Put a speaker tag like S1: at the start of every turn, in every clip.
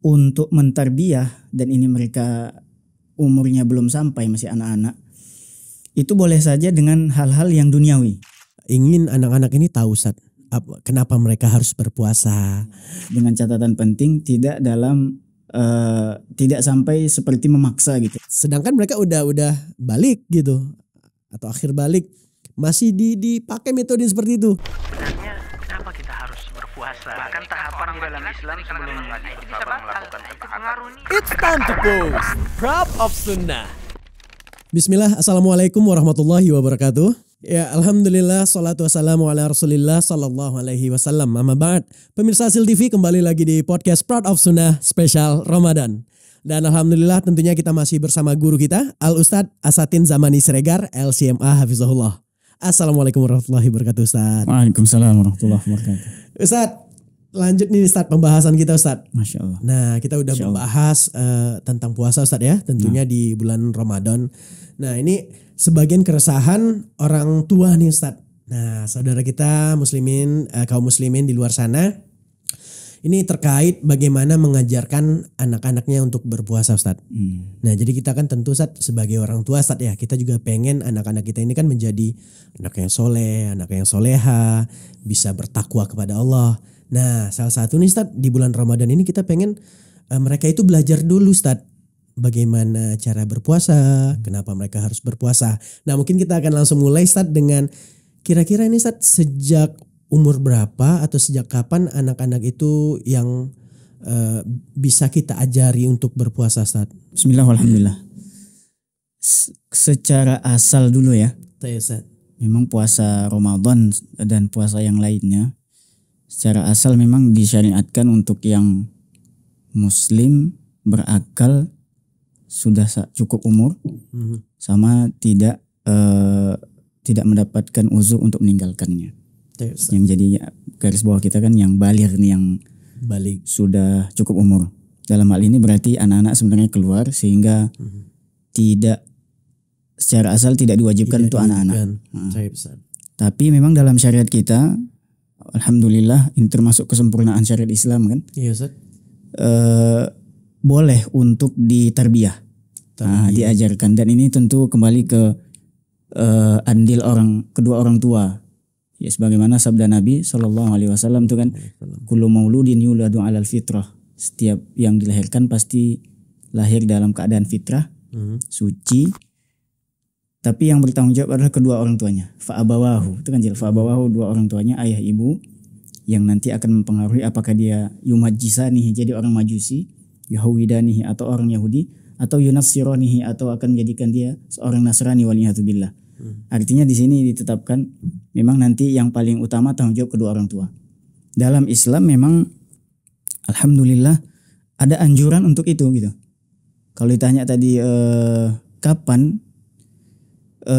S1: untuk mentarbiyah, dan ini mereka umurnya belum sampai, masih anak-anak, itu boleh saja dengan hal-hal yang duniawi.
S2: Ingin anak-anak ini tahu Ustaz, kenapa mereka harus berpuasa.
S1: Dengan catatan penting, tidak tidak sampai seperti memaksa gitu.
S2: Sedangkan mereka udah balik gitu, atau akhir balik, masih dipakai metode seperti itu.
S3: Sebenarnya kenapa kita harus berpuasa? Bahkan tahapan di dalam Islam sebelum bisa melakukan pengaruh ini.
S4: It's time to post Proud of Sunnah.
S2: Bismillah, assalamualaikum warahmatullahi wabarakatuh. Ya, alhamdulillah, salatu wassalamu ala rasulillah sallallahu alaihi wasallam. Amma ba'd, pemirsa Hasil TV kembali lagi di podcast Proud of Sunnah spesial Ramadan. Dan alhamdulillah tentunya kita masih bersama guru kita, Al-Ustadz Asatin Zamani Siregar, LCMA Hafizahullah. Assalamualaikum warahmatullahi wabarakatuh, Ustadz.
S1: Waalaikumsalam warahmatullahi wabarakatuh.
S2: Ustadz, lanjut nih Ustadz pembahasan kita Ustadz.
S1: Masya Allah.
S2: Nah, kita udah membahas tentang puasa Ustadz ya, tentunya di bulan Ramadan. Nah, ini sebagian keresahan orang tua nih Ustadz. Nah, saudara kita muslimin, kaum muslimin di luar sana, ini terkait bagaimana mengajarkan anak-anaknya untuk berpuasa Ustadz. Nah, jadi kita kan tentu Ustadz sebagai orang tua Ustadz ya, kita juga pengen anak-anak kita ini kan menjadi anak yang soleh, anak yang soleha, bisa bertakwa kepada Allah. Nah, salah satu nih Ustadz, di bulan Ramadan ini kita pengen mereka itu belajar dulu Ustadz, bagaimana cara berpuasa, kenapa mereka harus berpuasa. Nah, mungkin kita akan langsung mulai Ustadz dengan kira-kira ini Ustadz, sejak umur berapa atau sejak kapan anak-anak itu yang bisa kita ajari untuk berpuasa Ustadz?
S1: Bismillahirrahmanirrahim. Secara asal dulu ya, memang puasa Ramadan dan puasa yang lainnya secara asal memang disyariatkan untuk yang muslim, berakal, sudah cukup umur, sama tidak mendapatkan uzur untuk meninggalkannya. Yang jadi garis bawah kita kan yang baligh nih, yang
S2: balik
S1: sudah cukup umur. Dalam hal ini berarti anak-anak sebenarnya keluar, sehingga tidak secara asal tidak diwajibkan untuk anak-anak. Tapi memang dalam syariat kita, alhamdulillah, ini termasuk kesempurnaan syariat Islam kan.
S2: Iya Ustaz.
S1: Boleh untuk ditarbiyah, diajarkan, dan ini tentu kembali ke andil kedua orang tua. Ya, sebagaimana sabda Nabi SAW itu kan, kullu mauludin yuladu 'alal fitrah. Setiap yang dilahirkan pasti lahir dalam keadaan fitrah, suci. Tapi yang bertanggung jawab adalah kedua orang tuanya. Fa'abawahu, itu kan jelas, fa'abawahu, dua orang tuanya, ayah ibu, yang nanti akan mempengaruhi apakah dia yumajjisanihi, jadi orang majusi, yahwidanihi, atau orang Yahudi, atau yunassiranihi, atau akan menjadikan dia seorang Nasrani, waliyatubillah. Artinya di sini ditetapkan memang nanti yang paling utama tanggung jawab kedua orang tua. Dalam Islam memang alhamdulillah ada anjuran untuk itu gitu. Kalau ditanya tadi kapan,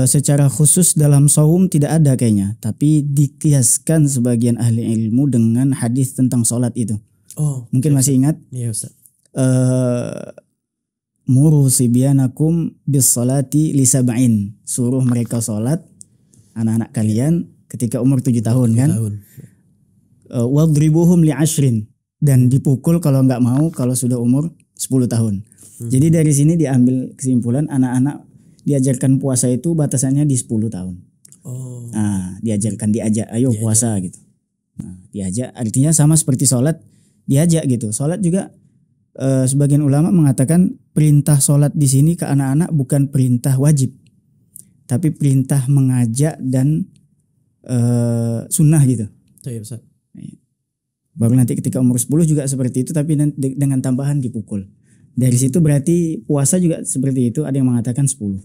S1: secara khusus dalam saum tidak ada kayaknya, tapi dikiaskan sebagian ahli ilmu dengan hadis tentang sholat itu. Mungkin masih ingat?
S2: Iya Ustaz.
S1: Muru sibyanakum bis salati li sab'in. Suruh mereka sholat, anak-anak kalian, ketika umur 7 tahun kan. Wadribuhum li 10. Dan dipukul kalau nggak mau kalau sudah umur 10 tahun. Jadi dari sini diambil kesimpulan anak-anak diajarkan puasa itu batasannya di 10 tahun. Diajak, ayo puasa gitu. Nah, diajak artinya sama seperti sholat, diajak gitu. Sholat juga sebagian ulama mengatakan perintah sholat di sini ke anak-anak bukan perintah wajib, tapi perintah mengajak dan sunnah gitu. Baru nanti ketika umur 10 juga seperti itu, tapi dengan tambahan dipukul. Dari situ berarti puasa juga seperti itu, ada yang mengatakan 10.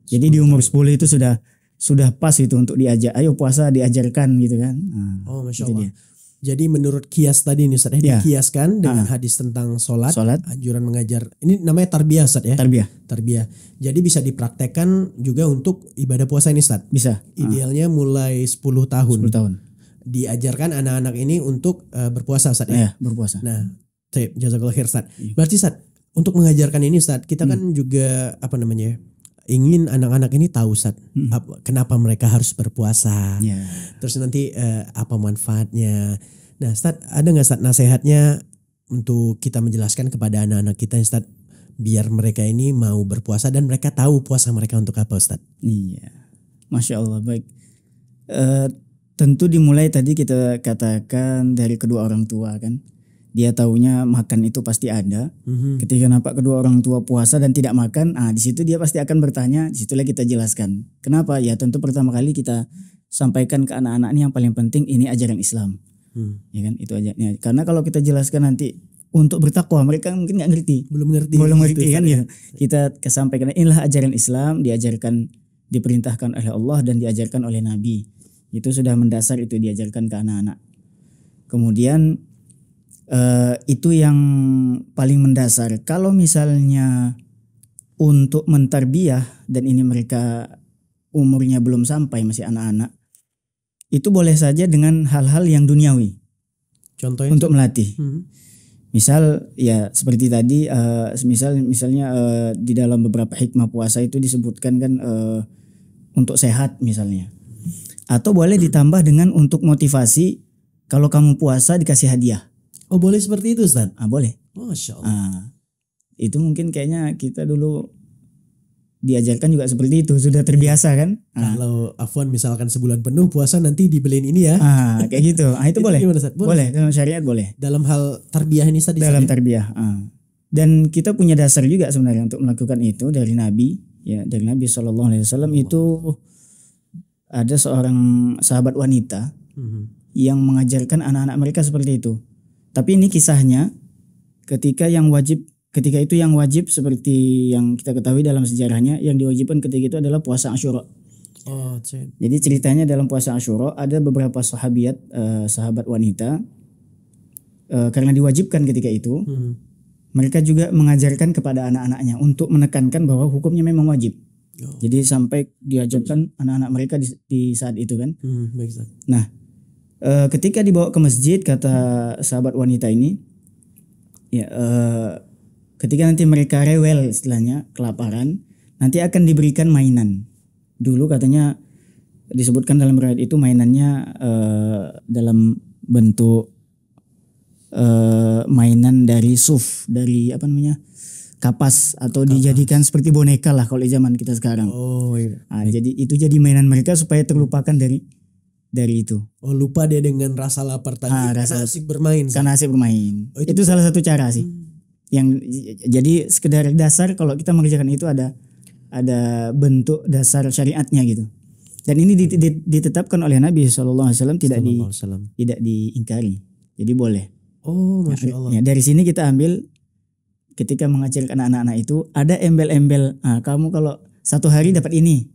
S1: Jadi di umur 10 itu sudah pas itu untuk diajak, ayo puasa, diajarkan gitu kan.
S2: Masya Allah. Jadi menurut kias tadi nih Ustaz, dikiaskan dengan hadis tentang sholat, anjuran mengajar. Ini namanya tarbiyah Ustaz ya? Tarbiyah. Jadi bisa dipraktekkan juga untuk ibadah puasa ini Ustaz? Bisa. Idealnya mulai 10 tahun. 10 tahun. Diajarkan anak-anak ini untuk berpuasa Ustaz ya?
S1: Berpuasa.
S2: Nah, jazakallahu khair Ustaz. Berarti Ustaz, untuk mengajarkan ini Ustaz, kita kan juga ingin anak-anak ini tahu Ustaz, kenapa mereka harus berpuasa. Terus nanti apa manfaatnya. Nah Ustaz, ada nggak Ustaz nasihatnya untuk kita menjelaskan kepada anak-anak kita Ustaz, biar mereka ini mau berpuasa dan mereka tahu puasa mereka untuk apa Ustaz?
S1: Iya, Masya Allah, baik. Tentu dimulai tadi kita katakan dari kedua orang tua kan. Dia taunya makan itu pasti ada. Ketika nampak kedua orang tua puasa dan tidak makan, di situ dia pasti akan bertanya. Disitulah kita jelaskan. Kenapa? Ya tentu pertama kali kita sampaikan ke anak-anak ini yang paling penting ini ajaran Islam. Ya kan, itu aja. Ya, karena kalau kita jelaskan nanti untuk bertakwa, mereka mungkin nggak ngerti. Belum ngerti kan ya. Kita kesampaikan inilah ajaran Islam, diajarkan, diperintahkan oleh Allah dan diajarkan oleh Nabi. Itu sudah mendasar, itu diajarkan ke anak-anak. Kemudian itu yang paling mendasar. Kalau misalnya untuk mentarbiyah dan ini mereka umurnya belum sampai, masih anak-anak, itu boleh saja dengan hal-hal yang duniawi.
S2: Contohnya
S1: untuk melatih. Misal ya seperti tadi, misalnya di dalam beberapa hikmah puasa itu disebutkan kan untuk sehat misalnya. Atau boleh ditambah dengan untuk motivasi, kalau kamu puasa dikasih hadiah.
S2: Oh boleh seperti itu Ustaz?
S1: Boleh.
S2: Masya Allah.
S1: Itu mungkin kayaknya kita dulu diajarkan juga seperti itu, sudah terbiasa kan.
S2: Kalau Afwan misalkan sebulan penuh puasa nanti dibeliin ini ya.
S1: Kayak gitu. Itu boleh.
S2: Gimana, Ustaz?
S1: Boleh, dalam syariat boleh.
S2: Dalam hal tarbiyah ini Ustaz?
S1: Dalam tarbiyah. Dan kita punya dasar juga sebenarnya untuk melakukan itu dari Nabi. Ya, dari Nabi SAW itu ada seorang sahabat wanita yang mengajarkan anak-anak mereka seperti itu. Tapi ini kisahnya ketika itu yang wajib seperti yang kita ketahui dalam sejarahnya, yang diwajibkan ketika itu adalah puasa Asyura. Jadi ceritanya dalam puasa Asyura ada beberapa sahabat wanita, karena diwajibkan ketika itu, mereka juga mengajarkan kepada anak-anaknya untuk menekankan bahwa hukumnya memang wajib. Jadi sampai diajarkan anak-anak mereka di saat itu kan. Nah, ketika dibawa ke masjid, kata sahabat wanita ini, ya ketika nanti mereka rewel istilahnya, kelaparan, nanti akan diberikan mainan. Dulu katanya disebutkan dalam riwayat itu mainannya dalam bentuk mainan dari suf, dari kapas, atau dijadikan seperti boneka lah kalau di zaman kita sekarang. Jadi itu jadi mainan mereka supaya terlupakan dari itu.
S2: Lupa dia dengan rasa lapar tadi. Karena asik bermain.
S1: Karena asik bermain. Itu salah satu cara sih. Yang jadi sekedar dasar, kalau kita mengerjakan itu ada bentuk dasar syariatnya gitu. Dan ini ditetapkan oleh Nabi SAW, tidak diingkari. Jadi boleh.
S2: Masya Allah.
S1: Ya, dari sini kita ambil ketika mengajarkan anak-anak itu ada embel-embel. Kamu kalau satu hari dapat ini.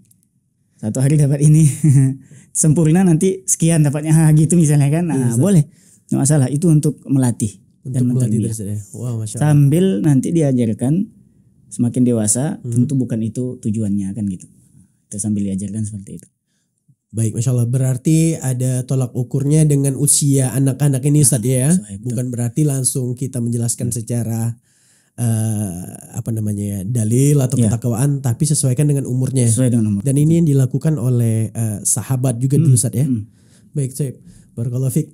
S1: Sempurna nanti sekian dapatnya gitu misalnya kan. Boleh. Nggak masalah, itu untuk melatih dan mentarbiyah. Sambil nanti diajarkan semakin dewasa, tentu bukan itu tujuannya kan gitu. Itu sambil diajarkan seperti itu.
S2: Baik, Masya Allah. Berarti ada tolak ukurnya dengan usia anak-anak ini Ustaz ya. Bukan berarti langsung kita menjelaskan secara dalil atau ketakwaan, tapi sesuaikan dengan umurnya.
S1: Sesuai dengan umur.
S2: Dan ini yang dilakukan oleh sahabat juga dulu Ustaz ya. Baik, Syekh. Barakallahu fiik.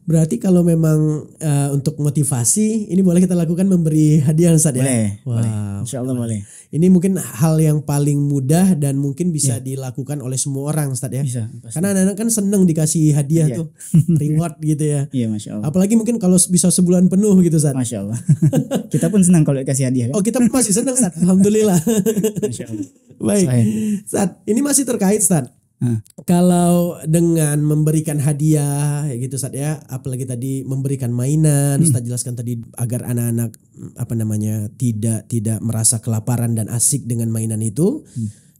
S2: Berarti kalau memang untuk motivasi ini boleh kita lakukan memberi hadiah Ustaz ya?
S1: Boleh. Insyaallah boleh.
S2: Ini mungkin hal yang paling mudah dan mungkin bisa dilakukan oleh semua orang Ustaz ya?
S1: Bisa. Pasti.
S2: Karena anak-anak kan seneng dikasih hadiah tuh, reward gitu ya.
S1: Iya, Masya Allah.
S2: Apalagi mungkin kalau bisa sebulan penuh gitu Ustaz.
S1: Masya Allah. Kita pun senang kalau dikasih hadiah kan?
S2: Kita masih senang Ustaz. Alhamdulillah.
S1: Masya Allah.
S2: Baik. Ustaz, ini masih terkait Ustaz. Kalau dengan memberikan hadiah gitu Ustaz ya, apalagi tadi memberikan mainan, Ustaz jelaskan tadi agar anak-anak tidak merasa kelaparan dan asik dengan mainan itu.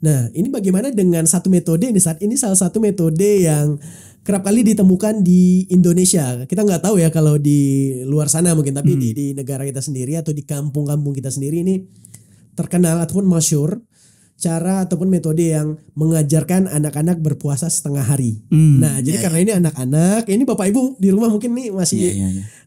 S2: Nah, ini bagaimana dengan satu metode ini Ustaz? Ini salah satu metode yang kerap kali ditemukan di Indonesia. Kita nggak tahu ya kalau di luar sana mungkin, tapi di negara kita sendiri atau di kampung-kampung kita sendiri ini terkenal ataupun masyhur cara ataupun metode yang mengajarkan anak-anak berpuasa setengah hari. Nah, jadi karena ini anak-anak, ini Bapak Ibu di rumah mungkin nih masih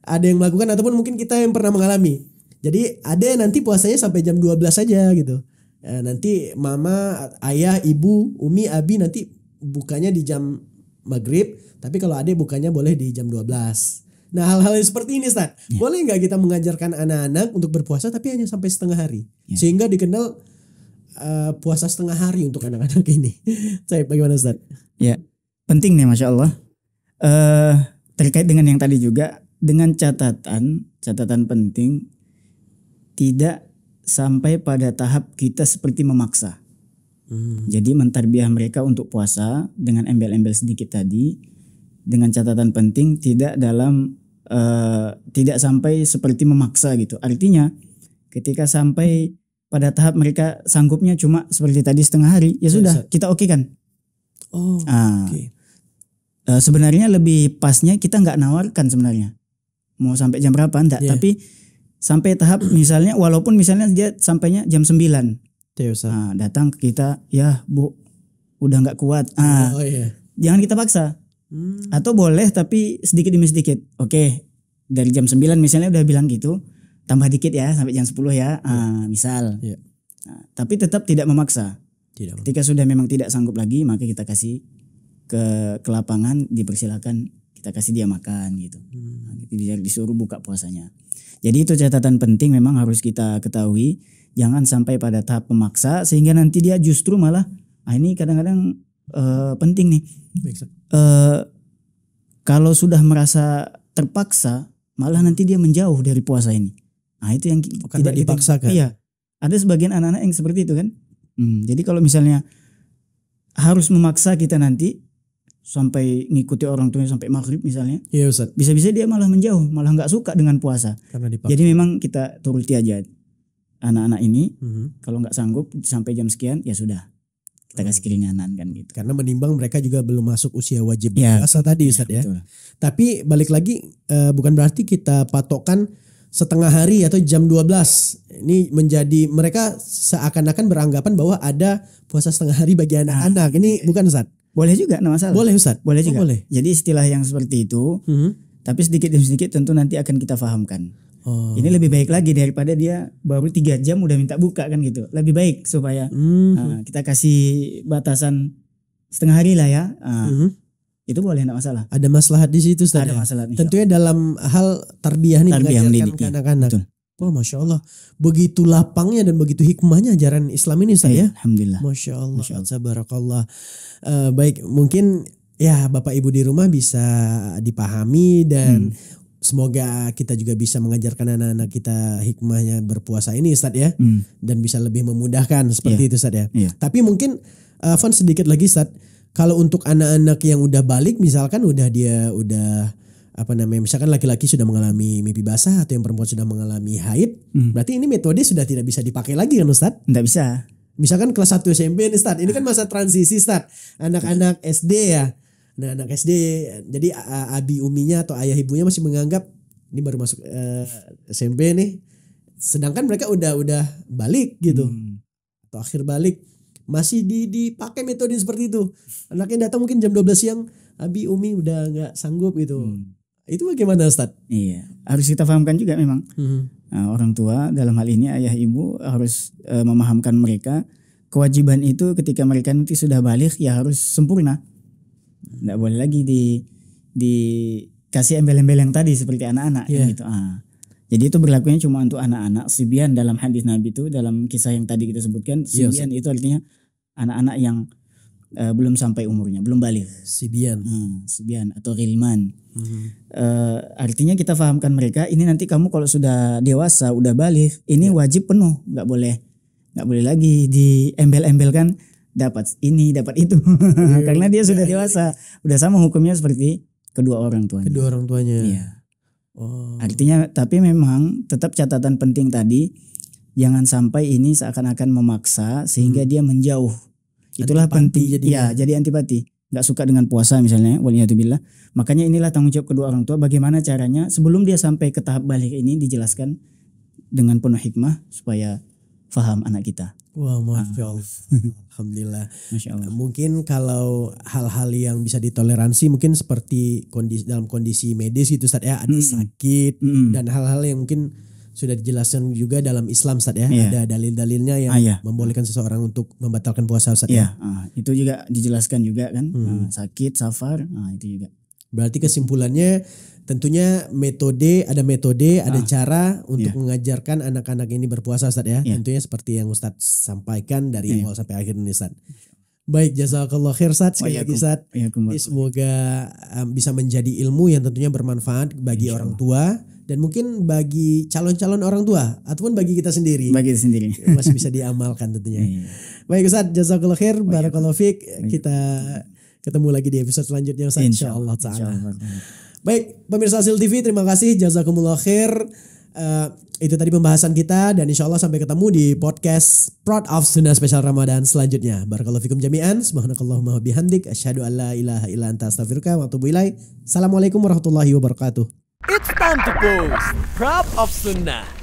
S2: ada yang melakukan ataupun mungkin kita yang pernah mengalami. Jadi ada yang nanti puasanya sampai jam 12 saja gitu. Nanti mama, ayah, ibu, umi, abi nanti bukanya di jam maghrib, tapi kalau adek bukanya boleh di jam 12. Nah hal-hal yang seperti ini Ustaz, boleh nggak kita mengajarkan anak-anak untuk berpuasa tapi hanya sampai setengah hari, sehingga dikenal puasa setengah hari untuk anak-anak ini. Saya bagaimana Ustaz?
S1: Ya, penting nih Masya Allah. Terkait dengan yang tadi juga, dengan catatan penting, tidak sampai pada tahap kita seperti memaksa. Jadi mentarbiyah mereka untuk puasa dengan embel-embel sedikit tadi, dengan catatan penting tidak tidak sampai seperti memaksa gitu. Artinya ketika sampai pada tahap mereka sanggupnya cuma seperti tadi setengah hari, ya sudah kita okekan. Sebenarnya lebih pasnya kita nggak nawarkan sebenarnya mau sampai jam berapa enggak, tapi sampai tahap misalnya walaupun misalnya dia sampainya jam 9. Datang ke kita, ya Bu udah nggak kuat. Jangan kita paksa. Atau boleh tapi sedikit demi sedikit. Oke, dari jam 9 misalnya udah bilang gitu, tambah dikit ya sampai jam 10 ya. Misal. Tapi tetap tidak memaksa. Ketika sudah memang tidak sanggup lagi, maka kita kasih ke lapangan, dipersilakan kita kasih dia makan gitu. Biar disuruh buka puasanya. Jadi itu catatan penting memang harus kita ketahui. Jangan sampai pada tahap pemaksa sehingga nanti dia justru malah ini kadang-kadang penting nih. Kalau sudah merasa terpaksa malah nanti dia menjauh dari puasa ini. Itu yang
S2: tidak dipaksakan.
S1: Iya. Ada sebagian anak-anak yang seperti itu kan. Jadi kalau misalnya harus memaksa kita nanti sampai ngikuti orang tuanya sampai maghrib misalnya,
S2: Ustaz.
S1: Bisa-bisa dia malah menjauh, malah nggak suka dengan puasa. Jadi memang kita turuti aja anak-anak ini. Kalau nggak sanggup sampai jam sekian, ya sudah kita kasih keringanan kan gitu.
S2: Karena menimbang mereka juga belum masuk usia wajib puasa tadi Ustaz ya.
S1: Betul.
S2: Tapi balik lagi bukan berarti kita patokkan setengah hari atau jam 12. Ini menjadi mereka seakan-akan beranggapan bahwa ada puasa setengah hari bagi anak-anak. Ini bukan Ustaz.
S1: Boleh juga, enggak masalah.
S2: Boleh Ustaz.
S1: Boleh juga.
S2: Boleh.
S1: Jadi istilah yang seperti itu, tapi sedikit demi sedikit tentu nanti akan kita fahamkan. Ini lebih baik lagi daripada dia baru 3 jam udah minta buka kan gitu. Lebih baik supaya kita kasih batasan setengah hari lah ya. Itu boleh, enggak masalah.
S2: Ada maslahat di situ Ustaz.
S1: Ada masalah.
S2: Tentunya dalam hal tarbiyah nih, mengajarkan ke anak-anak. Wah, Masya Allah, begitu lapangnya dan begitu hikmahnya ajaran Islam ini Ustaz ya.
S1: Alhamdulillah.
S2: Masya Allah. Tabarakallah. Baik, mungkin ya Bapak Ibu di rumah bisa dipahami dan semoga kita juga bisa mengajarkan anak-anak kita hikmahnya berpuasa ini Ustaz ya. Dan bisa lebih memudahkan seperti itu Ustaz ya. Tapi mungkin Fon sedikit lagi Ustaz, kalau untuk anak-anak yang udah balik misalkan misalkan laki-laki sudah mengalami mimpi basah atau yang perempuan sudah mengalami haid, berarti ini metode sudah tidak bisa dipakai lagi kan Ustaz?
S1: Tidak bisa.
S2: Misalkan kelas 1 SMP nih Ustaz, ini kan masa transisi Ustaz, anak-anak SD ya. Nah anak SD, jadi abi uminya atau ayah ibunya masih menganggap ini baru masuk SMP nih, sedangkan mereka udah balik gitu, atau akhir balik, masih dipakai metode seperti itu. Anaknya datang mungkin jam 12 siang, abi umi udah nggak sanggup gitu. Itu bagaimana Ustaz?
S1: Iya, harus kita pahamkan juga memang. Nah, orang tua dalam hal ini ayah ibu harus memahamkan mereka kewajiban itu ketika mereka nanti sudah balik ya harus sempurna. Nggak boleh lagi dikasih embel-embel yang tadi seperti anak-anak gitu. Jadi itu berlakunya cuma untuk anak-anak. Sibyan dalam hadis Nabi itu, dalam kisah yang tadi kita sebutkan, sibyan itu artinya anak-anak yang belum sampai umurnya, belum balik. Sibyan atau ghilman. Artinya kita fahamkan mereka, ini nanti kamu kalau sudah dewasa, udah balik, ini wajib penuh, nggak boleh lagi diembel-embelkan dapat ini, dapat itu. Karena dia sudah dewasa, udah sama hukumnya seperti kedua orang tuanya. Iya. Artinya tapi memang tetap catatan penting tadi, jangan sampai ini seakan-akan memaksa sehingga dia menjauh. Itulah penting. Jadi antipati. Nggak suka dengan puasa misalnya, waliyatubillah. Makanya inilah tanggung jawab kedua orang tua. Bagaimana caranya sebelum dia sampai ke tahap balik ini dijelaskan dengan penuh hikmah supaya faham anak kita.
S2: Wah, Masya Allah. Alhamdulillah.
S1: Masya Allah.
S2: Mungkin kalau hal-hal yang bisa ditoleransi mungkin seperti dalam kondisi medis gitu Ustaz ya, ada sakit dan hal-hal yang mungkin sudah dijelaskan juga dalam Islam Ustaz ya. Ada dalil-dalilnya yang membolehkan seseorang untuk membatalkan puasa Ustaz ya.
S1: Itu juga dijelaskan juga kan. Sakit, safar, itu juga.
S2: Berarti kesimpulannya tentunya ada cara untuk mengajarkan anak-anak ini berpuasa Ustaz ya. Tentunya seperti yang Ustaz sampaikan dari awal sampai akhir ini Ustaz. Baik, jazakallah khair Ustaz. Sekali lagi Ustaz. Semoga bisa menjadi ilmu yang tentunya bermanfaat bagi orang tua dan mungkin bagi calon-calon orang tua ataupun bagi kita sendiri. Masih bisa diamalkan tentunya. Baik Ustaz, jazakallah khair. Barakallahu fiik. Kita ketemu lagi di episode selanjutnya Ustaz insyaallah taala. Baik, pemirsa Asil TV, terima kasih, jazakumullah khair. Itu tadi pembahasan kita dan insya Allah sampai ketemu di podcast Proud of Sunnah spesial Ramadan selanjutnya. Barakallahu fikum jami'an. Subhanakallahumma bihamdik. Asyhadu an la ilaha illa anta astaghfiruka wa atubu ilaik. Assalamualaikum warahmatullahi wabarakatuh.
S4: It's time to post Proud of Sunnah.